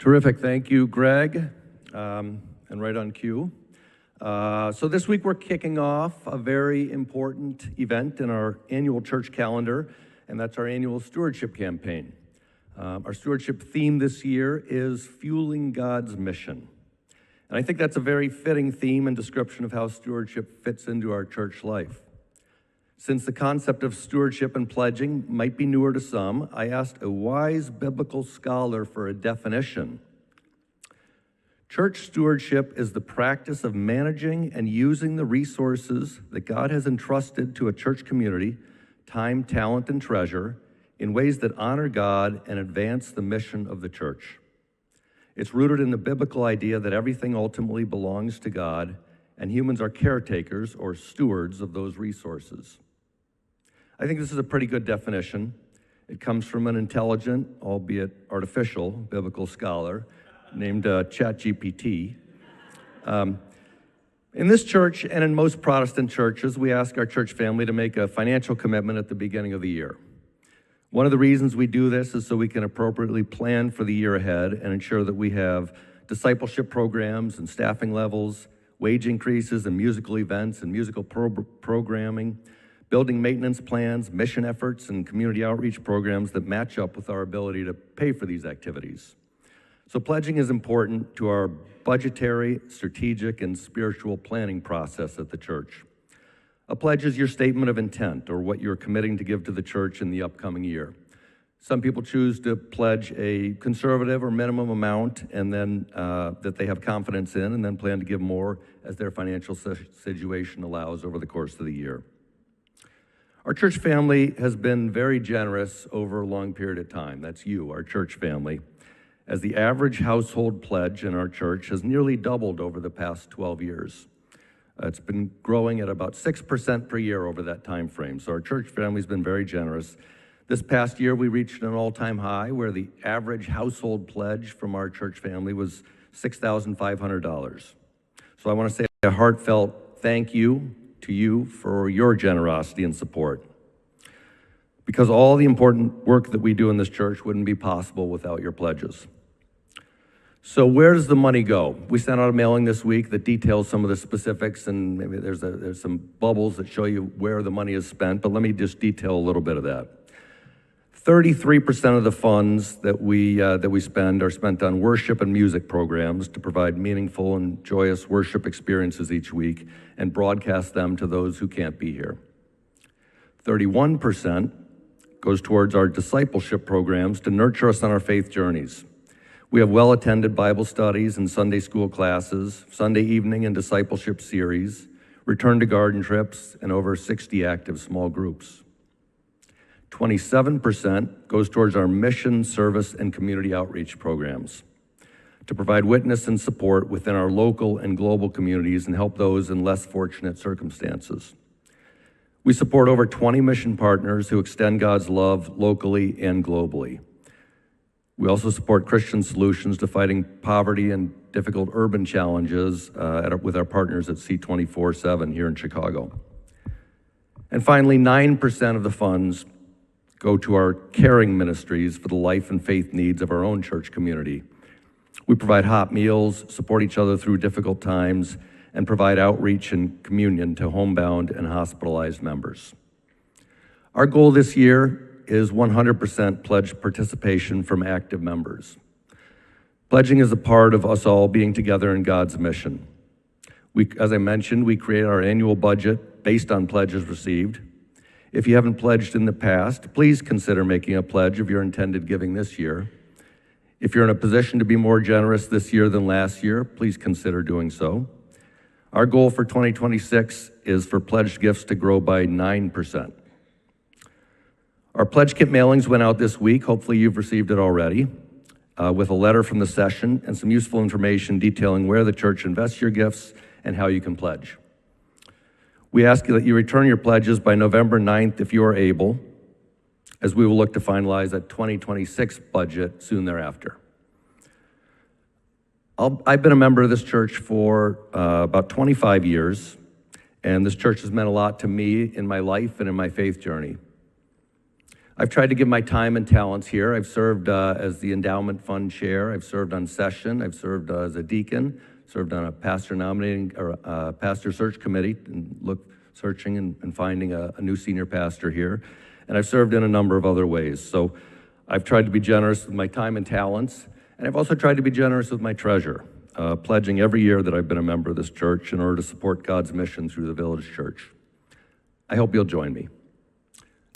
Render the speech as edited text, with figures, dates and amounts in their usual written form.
Terrific, thank you, Greg, and right on cue. So this week we're kicking off a very important event in our annual church calendar, and that's our annual Stewardship Campaign. Our stewardship theme this year is Fueling God's Mission. And I think that's a very fitting theme and description of how stewardship fits into our church life. Since the concept of stewardship and pledging might be newer to some, I asked a wise biblical scholar for a definition. Church stewardship is the practice of managing and using the resources that God has entrusted to a church community, time, talent, and treasure, in ways that honor God and advance the mission of the church. It's rooted in the biblical idea that everything ultimately belongs to God, and humans are caretakers or stewards of those resources. I think this is a pretty good definition. It comes from an intelligent, albeit artificial, biblical scholar named ChatGPT. In this church and in most Protestant churches, we ask our church family to make a financial commitment at the beginning of the year. One of the reasons we do this is so we can appropriately plan for the year ahead and ensure that we have discipleship programs and staffing levels, wage increases and musical events and musical programming, building maintenance plans, mission efforts, and community outreach programs that match up with our ability to pay for these activities. So pledging is important to our budgetary, strategic, and spiritual planning process at the church. A pledge is your statement of intent or what you're committing to give to the church in the upcoming year. Some people choose to pledge a conservative or minimum amount and then that they have confidence in and then plan to give more as their financial situation allows over the course of the year. Our church family has been very generous over a long period of time. That's you, our church family, as the average household pledge in our church has nearly doubled over the past 12 years. It's been growing at about 6% per year over that time frame. So our church family's been very generous. This past year, we reached an all-time high where the average household pledge from our church family was $6,500. So I want to say a heartfelt thank you to you for your generosity and support, because all the important work that we do in this church wouldn't be possible without your pledges. So where does the money go? We sent out a mailing this week that details some of the specifics, and maybe there's some bubbles that show you where the money is spent, but let me just detail a little bit of that. 33% of the funds that we spend are spent on worship and music programs to provide meaningful and joyous worship experiences each week and broadcast them to those who can't be here. 31% goes towards our discipleship programs to nurture us on our faith journeys. We have well-attended Bible studies and Sunday school classes, Sunday evening and discipleship series, return to garden trips, and over 60 active small groups. 27% goes towards our mission, service, and community outreach programs to provide witness and support within our local and global communities and help those in less fortunate circumstances. We support over 20 mission partners who extend God's love locally and globally. We also support Christian solutions to fighting poverty and difficult urban challenges with our partners at C24/7 here in Chicago. And finally, 9% of the funds go to our caring ministries for the life and faith needs of our own church community. We provide hot meals, support each other through difficult times, and provide outreach and communion to homebound and hospitalized members. Our goal this year is 100% pledge participation from active members. Pledging is a part of us all being together in God's mission. As I mentioned, we create our annual budget based on pledges received. If you haven't pledged in the past, please consider making a pledge of your intended giving this year. If you're in a position to be more generous this year than last year, please consider doing so. Our goal for 2026 is for pledged gifts to grow by 9%. Our pledge kit mailings went out this week. Hopefully you've received it already, with a letter from the session and some useful information detailing where the church invests your gifts and how you can pledge. We ask you that you return your pledges by November 9th if you are able, as we will look to finalize that 2026 budget soon thereafter. I've been a member of this church for about 25 years, and this church has meant a lot to me in my life and in my faith journey. I've tried to give my time and talents here. I've served as the endowment fund chair. I've served on session. I've served as a deacon, served on a pastor nominating or pastor search committee and searching and finding a new senior pastor here. And I've served in a number of other ways. So I've tried to be generous with my time and talents, and I've also tried to be generous with my treasure, pledging every year that I've been a member of this church in order to support God's mission through the Village Church. I hope you'll join me.